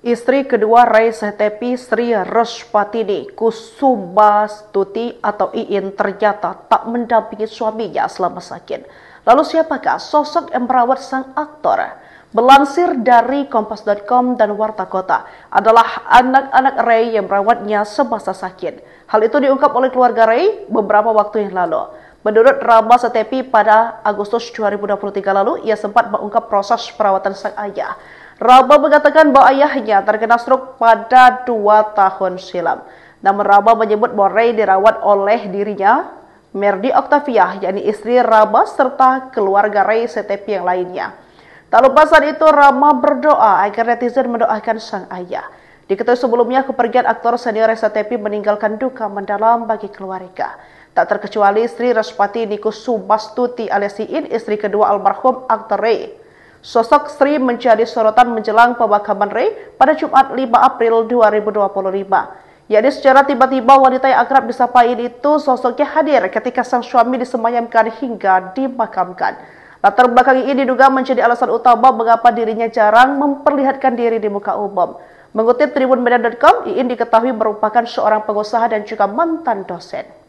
Istri kedua Ray Setepi, Sri Reshpatini Kusubastuti atau Iin ternyata tak mendampingi suaminya selama sakit. Lalu siapakah sosok yang merawat sang aktor? Melansir dari Kompas.com dan Warta Kota, adalah anak-anak Ray yang merawatnya semasa sakit. Hal itu diungkap oleh keluarga Ray beberapa waktu yang lalu. Menurut Rama Setepi, pada Agustus 2023 lalu, ia sempat mengungkap proses perawatan sang ayah. Rama mengatakan bahwa ayahnya terkena stroke pada 2 tahun silam. Namun Rama menyebut bahwa Ray dirawat oleh dirinya, Merdi Octavia, yakni istri Rama, serta keluarga Ray Setepi yang lainnya. Tak lupa saat itu Rama berdoa agar netizen mendoakan sang ayah. Diketahui sebelumnya kepergian aktor senior Ray Setepi meninggalkan duka mendalam bagi keluarga. Tak terkecuali Sri Reshpatini Kusubastuti alias Iin, istri kedua almarhum aktor Ray. Sosok Sri menjadi sorotan menjelang pemakaman Ray pada Jumat 5 April 2025. Yakni secara tiba-tiba wanita yang akrab disapa Iin itu sosoknya hadir ketika sang suami disemayamkan hingga dimakamkan. Latar belakang ini diduga menjadi alasan utama mengapa dirinya jarang memperlihatkan diri di muka umum. Mengutip tribunmedia.com, Iin diketahui merupakan seorang pengusaha dan juga mantan dosen.